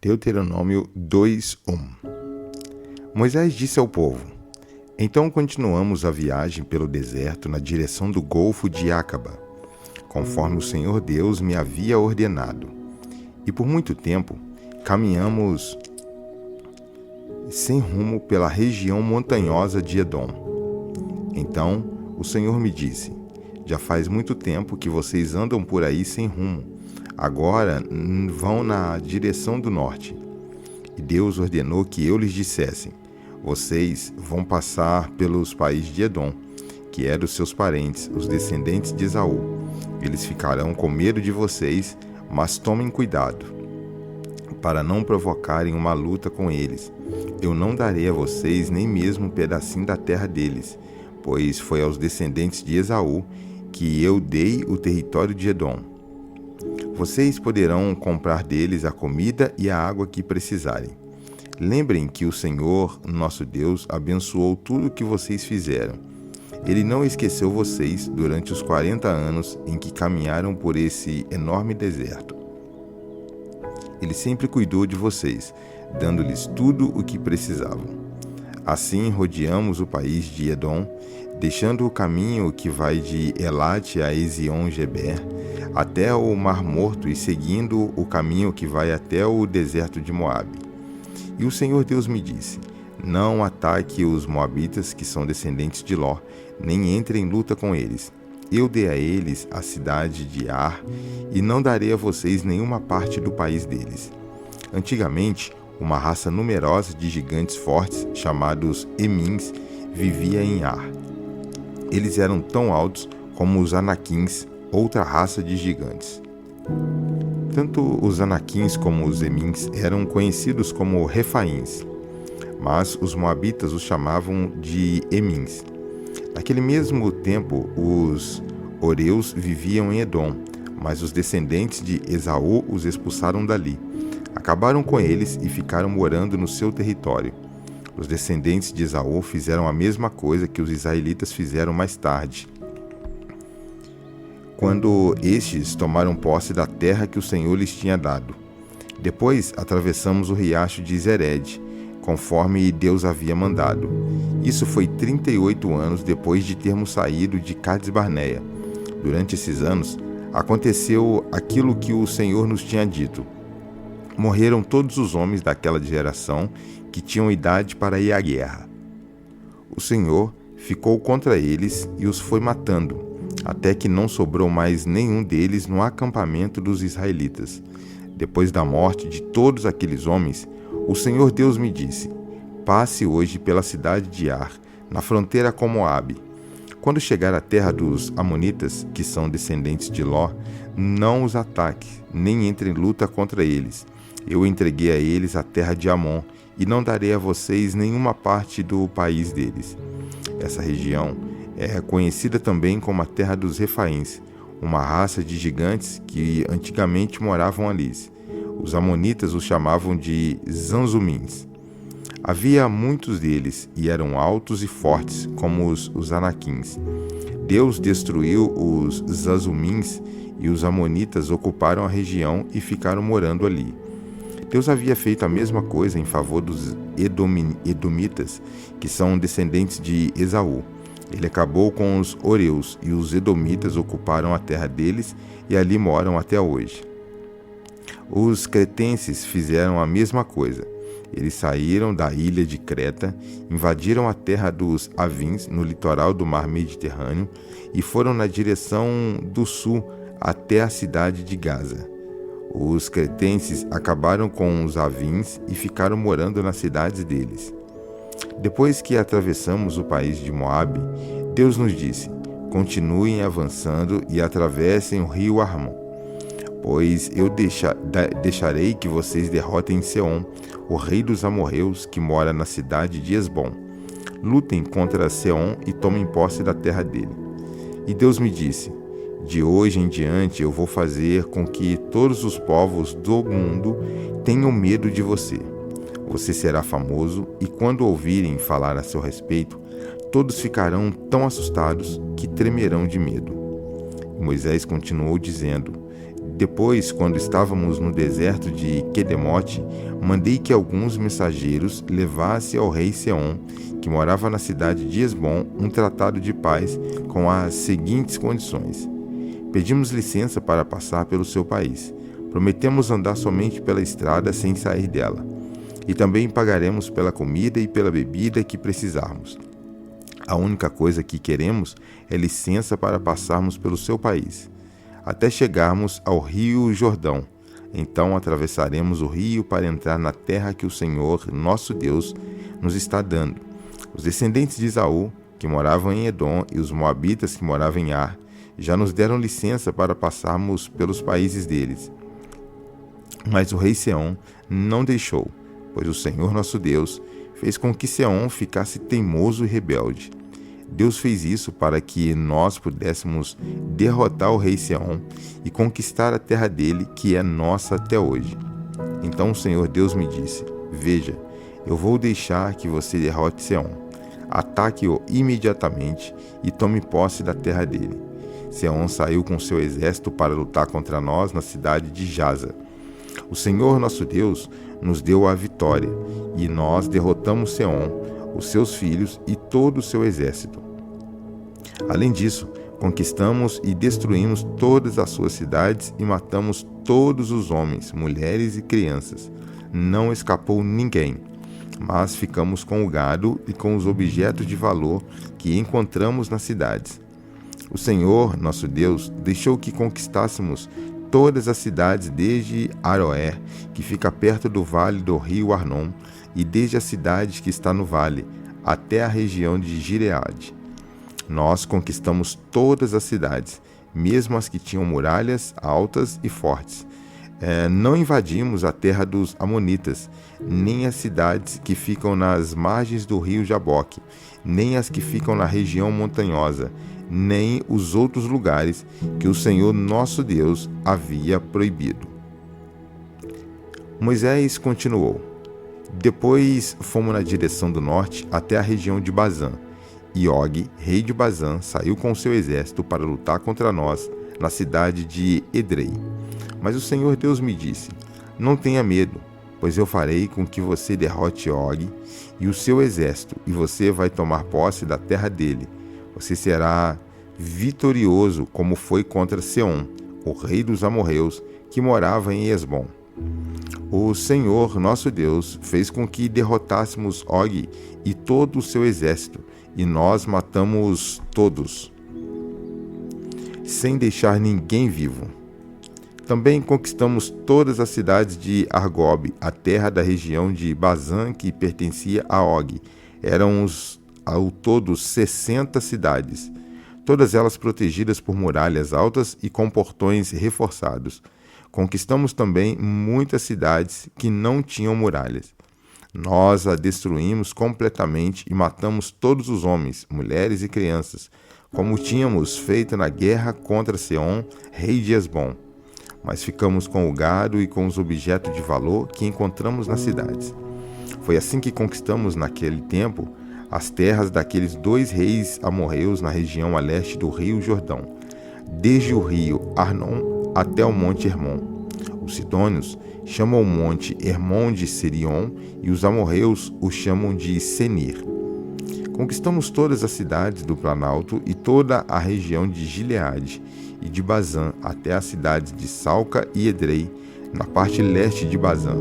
Deuteronômio 2:1. Moisés disse ao povo: Então continuamos a viagem pelo deserto na direção do Golfo de Acaba, conforme o Senhor Deus me havia ordenado. E por muito tempo caminhamos sem rumo pela região montanhosa de Edom. Então o Senhor me disse: Já faz muito tempo que vocês andam por aí sem rumo. Agora vão na direção do norte. E Deus ordenou que eu lhes dissesse: Vocês vão passar pelos países de Edom, que eram os seus parentes, os descendentes de Esaú. Eles ficarão com medo de vocês, mas tomem cuidado, para não provocarem uma luta com eles. Eu não darei a vocês nem mesmo um pedacinho da terra deles, pois foi aos descendentes de Esaú que eu dei o território de Edom. Vocês poderão comprar deles a comida e a água que precisarem. Lembrem que o Senhor, nosso Deus, abençoou tudo o que vocês fizeram. Ele não esqueceu vocês durante os 40 anos em que caminharam por esse enorme deserto. Ele sempre cuidou de vocês, dando-lhes tudo o que precisavam. Assim rodeamos o país de Edom, deixando o caminho que vai de Elate a Ezion-Geber, até o Mar Morto e seguindo o caminho que vai até o deserto de Moabe. E o Senhor Deus me disse: Não ataque os moabitas, que são descendentes de Ló, nem entre em luta com eles. Eu dei a eles a cidade de Ar, e não darei a vocês nenhuma parte do país deles. Antigamente, uma raça numerosa de gigantes fortes, chamados Emins, vivia em Ar. Eles eram tão altos como os Anaquins, outra raça de gigantes. Tanto os Anaquins como os Emins eram conhecidos como Refaíns, mas os moabitas os chamavam de Emins. Naquele mesmo tempo, os Oreus viviam em Edom, mas os descendentes de Esaú os expulsaram dali. Acabaram com eles e ficaram morando no seu território. Os descendentes de Esaú fizeram a mesma coisa que os israelitas fizeram mais tarde, quando estes tomaram posse da terra que o Senhor lhes tinha dado. Depois atravessamos o riacho de Zered, conforme Deus havia mandado. Isso foi 38 anos depois de termos saído de Cades-Barneia. Durante esses anos, aconteceu aquilo que o Senhor nos tinha dito. Morreram todos os homens daquela geração que tinham idade para ir à guerra. O Senhor ficou contra eles e os foi matando, até que não sobrou mais nenhum deles no acampamento dos israelitas. Depois da morte de todos aqueles homens, o Senhor Deus me disse: Passe hoje pela cidade de Ar, na fronteira com Moabe. Quando chegar à terra dos Amonitas, que são descendentes de Ló, não os ataque, nem entre em luta contra eles. Eu entreguei a eles a terra de Amon, e não darei a vocês nenhuma parte do país deles. Essa região é conhecida também como a terra dos Refaíns, uma raça de gigantes que antigamente moravam ali. Os amonitas os chamavam de Zanzumins. Havia muitos deles, e eram altos e fortes, como os Anaquins. Deus destruiu os Zanzumins, e os amonitas ocuparam a região e ficaram morando ali. Deus havia feito a mesma coisa em favor dos Edomitas, que são descendentes de Esaú. Ele acabou com os Oreus, e os Edomitas ocuparam a terra deles e ali moram até hoje. Os cretenses fizeram a mesma coisa. Eles saíram da ilha de Creta, invadiram a terra dos Avins, no litoral do mar Mediterrâneo, e foram na direção do sul até a cidade de Gaza. Os cretenses acabaram com os Avins e ficaram morando nas cidades deles. Depois que atravessamos o país de Moabe, Deus nos disse: Continuem avançando e atravessem o rio Arnon, pois eu deixarei que vocês derrotem Seom, o rei dos amorreus, que mora na cidade de Esbom. Lutem contra Seom e tomem posse da terra dele. E Deus me disse: De hoje em diante eu vou fazer com que todos os povos do mundo tenham medo de você. Você será famoso, e quando ouvirem falar a seu respeito, todos ficarão tão assustados que tremerão de medo. Moisés continuou dizendo: Depois, quando estávamos no deserto de Quedemote, mandei que alguns mensageiros levassem ao rei Seom, que morava na cidade de Esbom, um tratado de paz com as seguintes condições: pedimos licença para passar pelo seu país. Prometemos andar somente pela estrada sem sair dela. E também pagaremos pela comida e pela bebida que precisarmos. A única coisa que queremos é licença para passarmos pelo seu país, até chegarmos ao rio Jordão. Então atravessaremos o rio para entrar na terra que o Senhor, nosso Deus, nos está dando. Os descendentes de Esaú, que moravam em Edom, e os moabitas que moravam em Ar, já nos deram licença para passarmos pelos países deles. Mas o rei Seom não deixou, pois o Senhor nosso Deus fez com que Seom ficasse teimoso e rebelde. Deus fez isso para que nós pudéssemos derrotar o rei Seom e conquistar a terra dele, que é nossa até hoje. Então o Senhor Deus me disse: veja, eu vou deixar que você derrote Seom. Ataque-o imediatamente e tome posse da terra dele. Seom saiu com seu exército para lutar contra nós na cidade de Jaza. O Senhor nosso Deus nos deu a vitória, e nós derrotamos Seom, os seus filhos e todo o seu exército. Além disso, conquistamos e destruímos todas as suas cidades e matamos todos os homens, mulheres e crianças. Não escapou ninguém, mas ficamos com o gado e com os objetos de valor que encontramos nas cidades. O Senhor, nosso Deus, deixou que conquistássemos todas as cidades, desde Aroer, que fica perto do vale do rio Arnon, e desde a cidade que está no vale, até a região de Gileade. Nós conquistamos todas as cidades, mesmo as que tinham muralhas altas e fortes. Não invadimos a terra dos Amonitas, nem as cidades que ficam nas margens do rio Jaboque, nem as que ficam na região montanhosa, nem os outros lugares que o Senhor nosso Deus havia proibido. Moisés continuou: depois fomos na direção do norte até a região de Bazã, e Og, rei de Bazã, saiu com seu exército para lutar contra nós na cidade de Edrei. Mas o Senhor Deus me disse: não tenha medo, pois eu farei com que você derrote Og e o seu exército, e você vai tomar posse da terra dele. Você será vitorioso, como foi contra Seom, o rei dos amorreus, que morava em Esbom. O Senhor, nosso Deus, fez com que derrotássemos Og e todo o seu exército, e nós matamos todos, sem deixar ninguém vivo. Também conquistamos todas as cidades de Argob, a terra da região de Bazã que pertencia a Og. Eram ao todo 60 cidades, todas elas protegidas por muralhas altas e com portões reforçados. Conquistamos também muitas cidades que não tinham muralhas. Nós a destruímos completamente e matamos todos os homens, mulheres e crianças, como tínhamos feito na guerra contra Seom, rei de Esbom. Mas ficamos com o gado e com os objetos de valor que encontramos nas cidades. Foi assim que conquistamos naquele tempo as terras daqueles 2 reis amorreus na região a leste do rio Jordão, desde o rio Arnon até o monte Hermon. Os sidônios chamam o monte Hermon de Sirion e os amorreus o chamam de Senir. Conquistamos todas as cidades do Planalto e toda a região de Gileade e de Bazã até as cidades de Salca e Edrei, na parte leste de Bazã.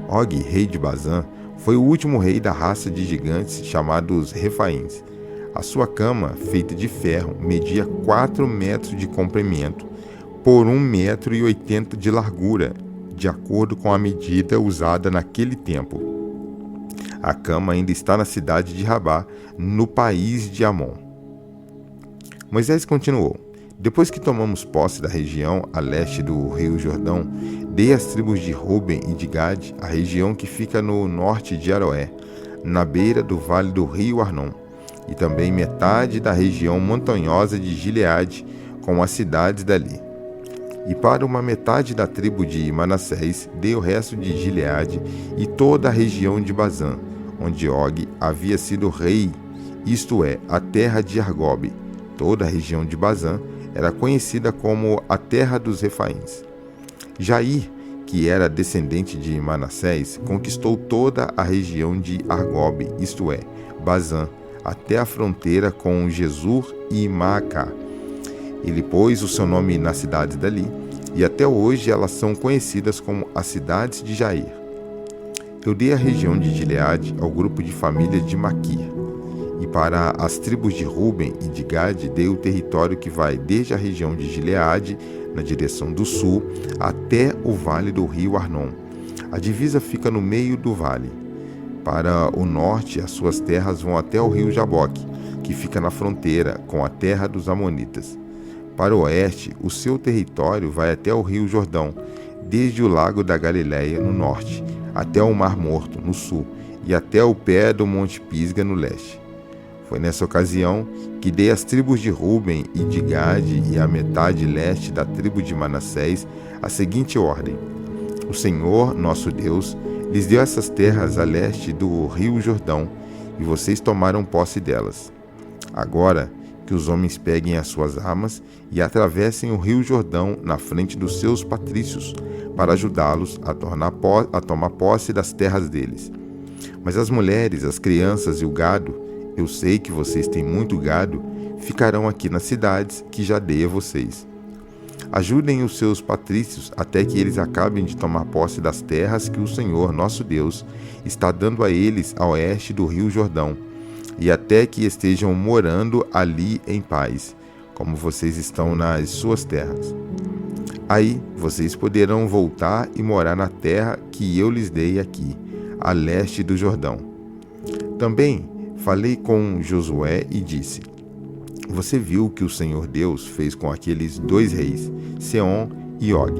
Og, rei de Bazã, foi o último rei da raça de gigantes chamados Refaíns. A sua cama, feita de ferro, media 4 metros de comprimento por 1,80 metro de largura, de acordo com a medida usada naquele tempo. A cama ainda está na cidade de Rabá, no país de Amon. Moisés continuou: depois que tomamos posse da região a leste do rio Jordão, dei às tribos de Ruben e de Gade a região que fica no norte de Aroé, na beira do vale do rio Arnon, e também metade da região montanhosa de Gileade, com as cidades dali. E para uma metade da tribo de Manassés dei o resto de Gileade e toda a região de Bazã, onde Og havia sido rei, isto é, a terra de Argob, toda a região de Bazã era conhecida como a terra dos Refaíns. Jair, que era descendente de Manassés, conquistou toda a região de Argob, isto é, Bazã, até a fronteira com Gesur e Maacá. Ele pôs o seu nome nas cidades dali, e até hoje elas são conhecidas como as cidades de Jair. Eu dei a região de Gileade ao grupo de família de Maquir, e para as tribos de Ruben e de Gade dei o território que vai desde a região de Gileade, na direção do sul, até o vale do rio Arnon. A divisa fica no meio do vale. Para o norte, as suas terras vão até o rio Jaboque, que fica na fronteira com a terra dos Amonitas. Para o oeste, o seu território vai até o rio Jordão, desde o lago da Galileia, no norte, até o Mar Morto, no sul, e até o pé do Monte Pisga, no leste. Foi nessa ocasião que dei às tribos de Ruben e de Gade e à metade leste da tribo de Manassés a seguinte ordem: o Senhor, nosso Deus, lhes deu essas terras a leste do rio Jordão, e vocês tomaram posse delas. Agora, que os homens peguem as suas armas e atravessem o rio Jordão na frente dos seus patrícios, para ajudá-los a tomar posse das terras deles. Mas as mulheres, as crianças e o gado, eu sei que vocês têm muito gado, ficarão aqui nas cidades que já dei a vocês. Ajudem os seus patrícios até que eles acabem de tomar posse das terras que o Senhor, nosso Deus, está dando a eles a oeste do rio Jordão, e até que estejam morando ali em paz, como vocês estão nas suas terras. Aí vocês poderão voltar e morar na terra que eu lhes dei aqui, a leste do Jordão. Também falei com Josué e disse: você viu o que o Senhor Deus fez com aqueles 2 reis, Seom e Og.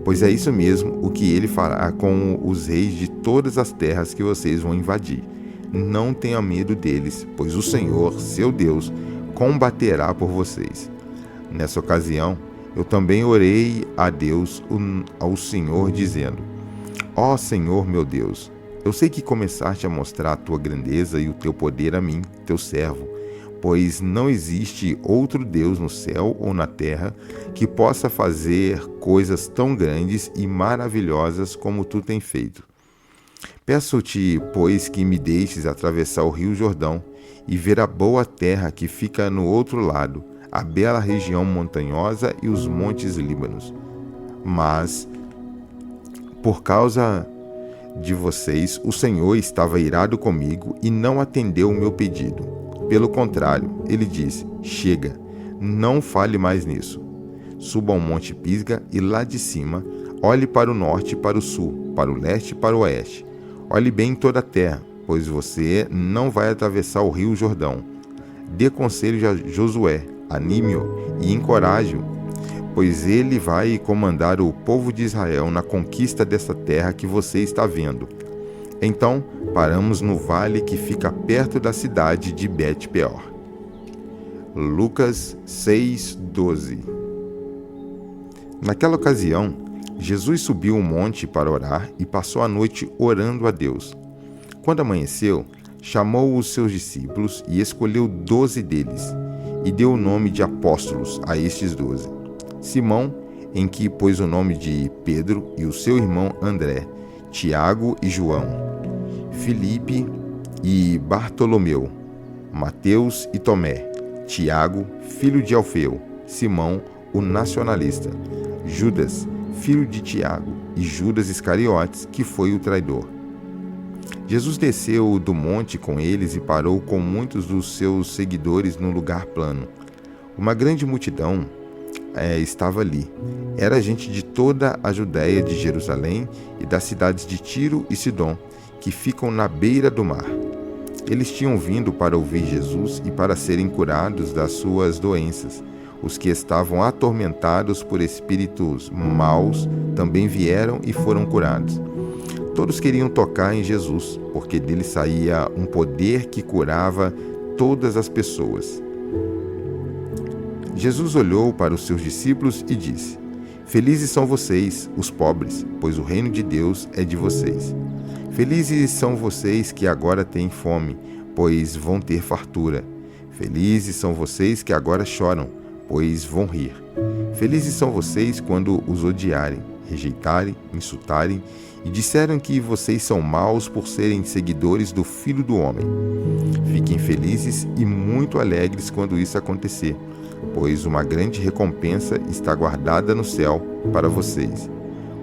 Pois é isso mesmo o que ele fará com os reis de todas as terras que vocês vão invadir. Não tenha medo deles, pois o Senhor, seu Deus, combaterá por vocês. Nessa ocasião, eu também orei a Deus, ao Senhor, dizendo: ó Senhor meu Deus, eu sei que começaste a mostrar a tua grandeza e o teu poder a mim, teu servo, pois não existe outro Deus no céu ou na terra que possa fazer coisas tão grandes e maravilhosas como tu tens feito. Peço-te, pois, que me deixes atravessar o rio Jordão e ver a boa terra que fica no outro lado, a bela região montanhosa e os montes Líbanos. Mas, por causa de vocês, o Senhor estava irado comigo e não atendeu o meu pedido. Pelo contrário, ele disse: chega, não fale mais nisso. Suba ao Monte Pisga e lá de cima, olhe para o norte e para o sul, para o leste e para o oeste. Olhe bem em toda a terra, pois você não vai atravessar o rio Jordão. Dê conselho a Josué, anime-o e encoraje-o, pois ele vai comandar o povo de Israel na conquista dessa terra que você está vendo. Então, paramos no vale que fica perto da cidade de Bet-peor. Lucas 6:12. Naquela ocasião, Jesus subiu um monte para orar e passou a noite orando a Deus. Quando amanheceu, chamou os seus discípulos e escolheu 12 deles, e deu o nome de apóstolos a estes 12. Simão, em que pôs o nome de Pedro, e o seu irmão André, Tiago e João, Filipe e Bartolomeu, Mateus e Tomé, Tiago, filho de Alfeu, Simão, o nacionalista, Judas, filho de Tiago, e Judas Iscariotes, que foi o traidor. Jesus desceu do monte com eles e parou com muitos dos seus seguidores num lugar plano. Uma grande multidão estava ali. Era gente de toda a Judéia, de Jerusalém e das cidades de Tiro e Sidom, que ficam na beira do mar. Eles tinham vindo para ouvir Jesus e para serem curados das suas doenças. Os que estavam atormentados por espíritos maus também vieram e foram curados. Todos queriam tocar em Jesus, porque dele saía um poder que curava todas as pessoas. Jesus olhou para os seus discípulos e disse: felizes são vocês, os pobres, pois o reino de Deus é de vocês. Felizes são vocês que agora têm fome, pois vão ter fartura. Felizes são vocês que agora choram, pois vão rir. Felizes são vocês quando os odiarem, rejeitarem, insultarem e disseram que vocês são maus por serem seguidores do Filho do Homem. Fiquem felizes e muito alegres quando isso acontecer, pois uma grande recompensa está guardada no céu para vocês.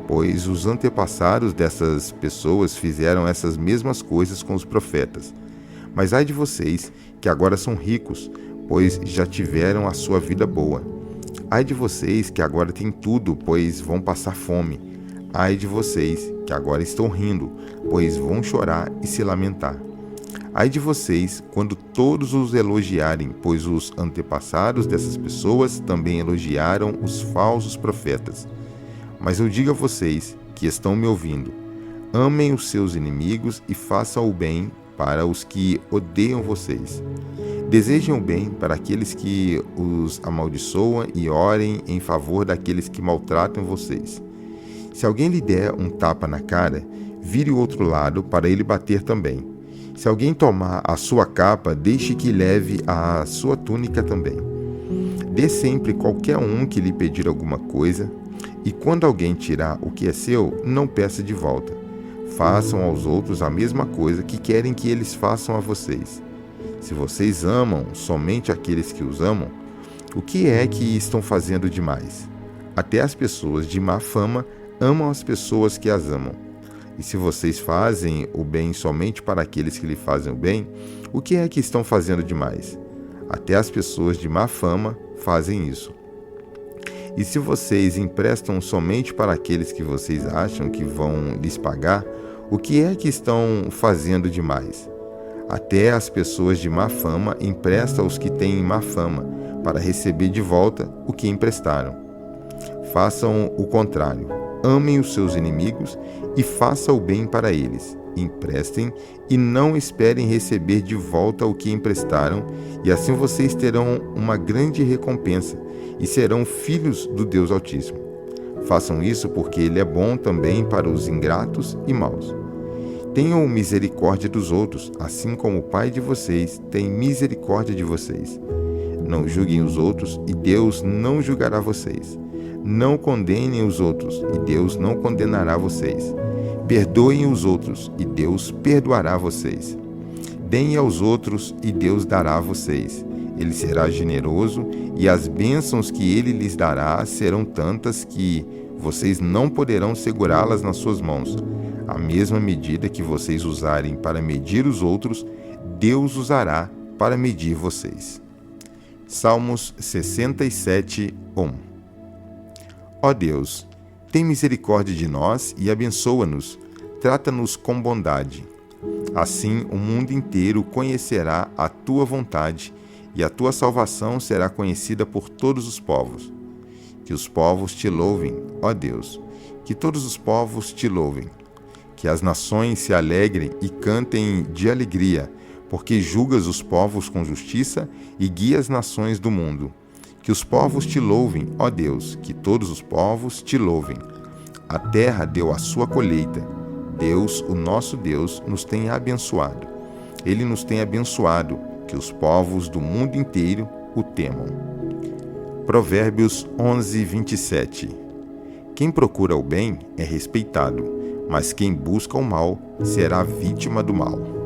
Pois os antepassados dessas pessoas fizeram essas mesmas coisas com os profetas. Mas ai de vocês, que agora são ricos, pois já tiveram a sua vida boa. Ai de vocês, que agora têm tudo, pois vão passar fome. Ai de vocês, que agora estão rindo, pois vão chorar e se lamentar. Ai de vocês, quando todos os elogiarem, pois os antepassados dessas pessoas também elogiaram os falsos profetas. Mas eu digo a vocês, que estão me ouvindo, amem os seus inimigos e façam o bem para os que odeiam vocês. Desejem o bem para aqueles que os amaldiçoam e orem em favor daqueles que maltratam vocês. Se alguém lhe der um tapa na cara, vire o outro lado para ele bater também. Se alguém tomar a sua capa, deixe que leve a sua túnica também. Dê sempre qualquer um que lhe pedir alguma coisa, e quando alguém tirar o que é seu, não peça de volta. Façam aos outros a mesma coisa que querem que eles façam a vocês. Se vocês amam somente aqueles que os amam, o que é que estão fazendo demais? Até as pessoas de má fama amam as pessoas que as amam. E se vocês fazem o bem somente para aqueles que lhe fazem o bem, o que é que estão fazendo demais? Até as pessoas de má fama fazem isso. E se vocês emprestam somente para aqueles que vocês acham que vão lhes pagar, o que é que estão fazendo demais? Até as pessoas de má fama emprestam aos que têm má fama, para receber de volta o que emprestaram. Façam o contrário. Amem os seus inimigos e façam o bem para eles. Emprestem e não esperem receber de volta o que emprestaram, e assim vocês terão uma grande recompensa e serão filhos do Deus Altíssimo. Façam isso porque Ele é bom também para os ingratos e maus. Tenham misericórdia dos outros, assim como o Pai de vocês tem misericórdia de vocês. Não julguem os outros e Deus não julgará vocês. Não condenem os outros e Deus não condenará vocês. Perdoem os outros e Deus perdoará vocês. Deem aos outros e Deus dará a vocês. Ele será generoso e as bênçãos que Ele lhes dará serão tantas que vocês não poderão segurá-las nas suas mãos. A mesma medida que vocês usarem para medir os outros, Deus usará para medir vocês. Salmos 67, 1. Ó Deus, tem misericórdia de nós e abençoa-nos, trata-nos com bondade. Assim o mundo inteiro conhecerá a tua vontade e a tua salvação será conhecida por todos os povos. Que os povos te louvem, ó Deus, que todos os povos te louvem. Que as nações se alegrem e cantem de alegria, porque julgas os povos com justiça e guias as nações do mundo. Que os povos te louvem, ó Deus, que todos os povos te louvem. A terra deu a sua colheita. Deus, o nosso Deus, nos tem abençoado. Ele nos tem abençoado, que os povos do mundo inteiro o temam. Provérbios 11, 27. Quem procura o bem é respeitado, mas quem busca o mal será vítima do mal.